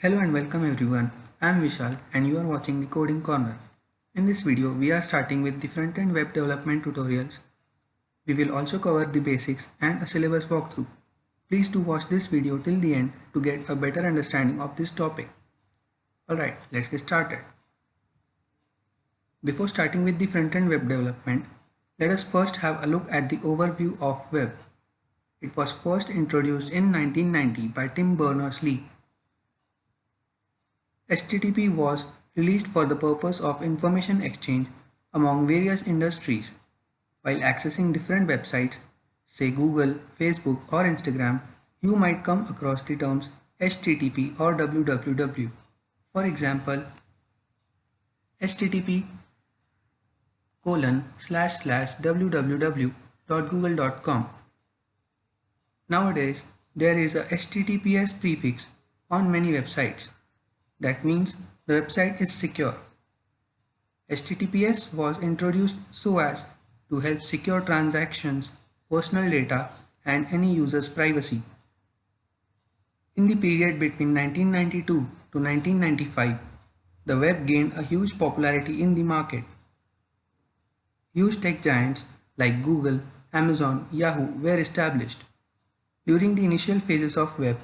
Hello and welcome everyone. I am Vishal and you are watching the Coding Corner. In this video, we are starting with the front-end web development tutorials. We will also cover the basics and a syllabus walkthrough. Please do watch this video till the end to get a better understanding of this topic. Alright, let's get started. Before starting with the front-end web development, let us first have a look at the overview of web. It was first introduced in 1990 by Tim Berners-Lee. HTTP was released for the purpose of information exchange among various industries. While accessing different websites, say Google, Facebook or Instagram, you might come across the terms HTTP or www. For example, http://www.google.com. Nowadays, there is a HTTPS prefix on many websites. That means the website is secure. HTTPS was introduced so as to help secure transactions, personal data, and any user's privacy. In the period between 1992 to 1995, the web gained a huge popularity in the market. Huge tech giants like Google, Amazon, Yahoo were established. During the initial phases of web,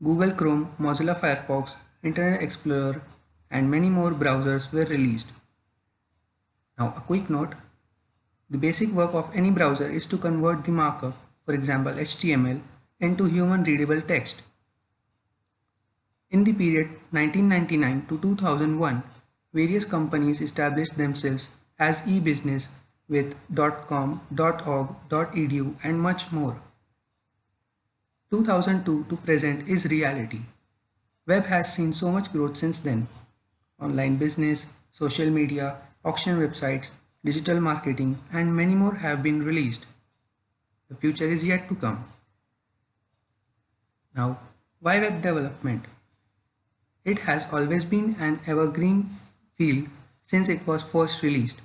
Google Chrome, Mozilla Firefox, Internet Explorer, and many more browsers were released. Now a quick note, the basic work of any browser is to convert the markup, for example HTML, into human readable text. In the period 1999 to 2001, various companies established themselves as e-business with .com, .org, .edu and much more. 2002 to present is reality. Web has seen so much growth since then. Online business, social media, auction websites, digital marketing, and many more have been released. The future is yet to come. Now, why web development? It has always been an evergreen field since it was first released.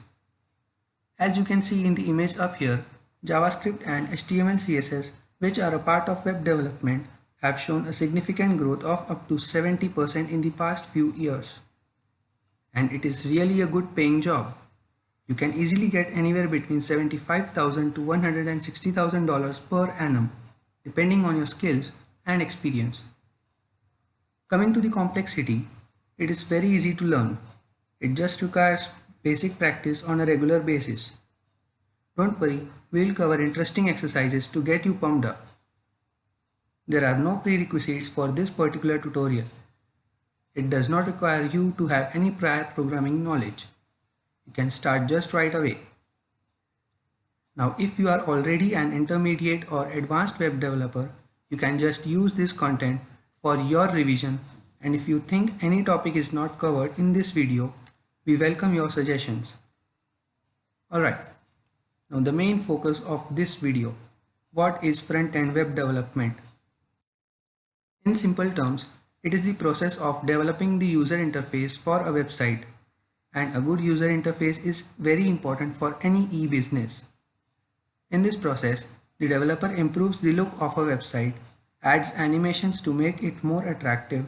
As you can see in the image up here, JavaScript and HTML CSS, which are a part of web development, have shown a significant growth of up to 70% in the past few years. And it is really a good paying job. You can easily get anywhere between $75,000 to $160,000 per annum, depending on your skills and experience. Coming to the complexity, it is very easy to learn. It just requires basic practice on a regular basis. Don't worry, we'll cover interesting exercises to get you pumped up. There are no prerequisites for this particular tutorial. It does not require you to have any prior programming knowledge. You can start just right away. Now, if you are already an intermediate or advanced web developer, you can just use this content for your revision, and if you think any topic is not covered in this video, we welcome your suggestions. Alright, now the main focus of this video. What is front-end web development? In simple terms, it is the process of developing the user interface for a website, and a good user interface is very important for any e-business. In this process, the developer improves the look of a website, adds animations to make it more attractive,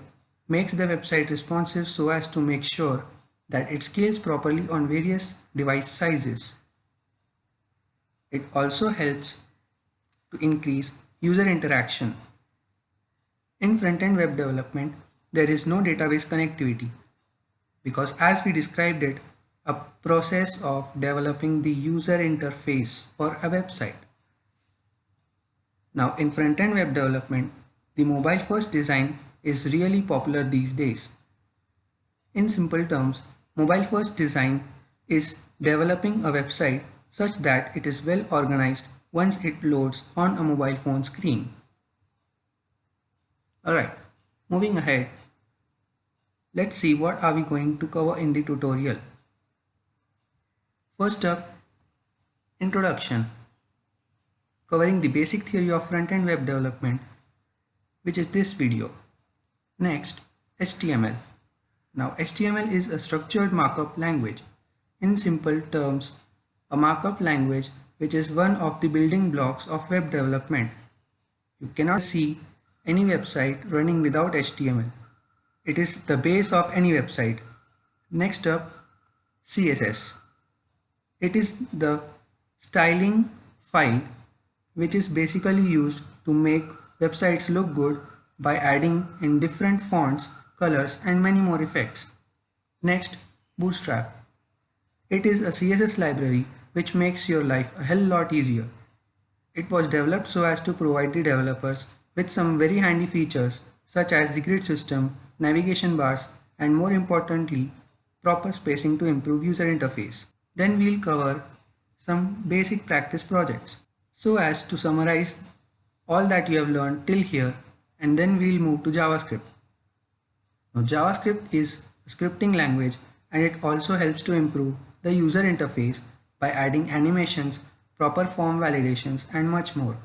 makes the website responsive so as to make sure that it scales properly on various device sizes. It also helps to increase user interaction. In front-end web development, there is no database connectivity because, as we described it, a process of developing the user interface for a website. Now, in front-end web development, the mobile-first design is really popular these days. In simple terms, mobile-first design is developing a website such that it is well organized once it loads on a mobile phone screen. Alright, moving ahead, let's see what are we going to cover in the tutorial. First up, introduction, covering the basic theory of front-end web development, which is this video. Next, HTML. Now, HTML is a structured markup language. In simple terms, a markup language which is one of the building blocks of web development. You cannot see any website running without HTML. It is the base of any website. Next up, CSS. It is the styling file which is basically used to make websites look good by adding in different fonts, colors and many more effects. Next, Bootstrap. It is a CSS library which makes your life a hell lot easier. It was developed so as to provide the developers with some very handy features such as the grid system, navigation bars and more importantly, proper spacing to improve user interface. Then we'll cover some basic practice projects. So as to summarize all that you have learned till here, and then we'll move to JavaScript. Now JavaScript is a scripting language and it also helps to improve the user interface by adding animations, proper form validations and much more.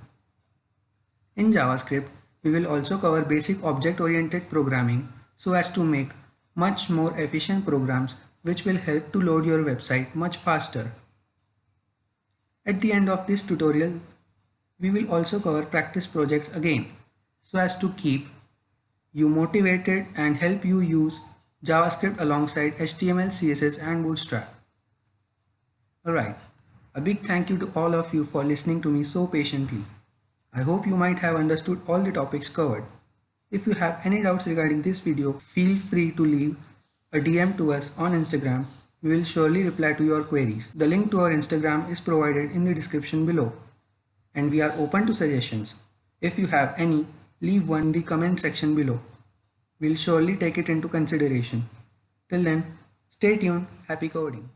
In JavaScript, we will also cover basic object-oriented programming so as to make much more efficient programs which will help to load your website much faster. At the end of this tutorial, we will also cover practice projects again so as to keep you motivated and help you use JavaScript alongside HTML, CSS and Bootstrap. Alright, a big thank you to all of you for listening to me so patiently. I hope you might have understood all the topics covered. If you have any doubts regarding this video, feel free to leave a DM to us on Instagram. We will surely reply to your queries. The link to our Instagram is provided in the description below. And we are open to suggestions. If you have any, leave one in the comment section below. We'll surely take it into consideration. Till then, stay tuned. Happy coding.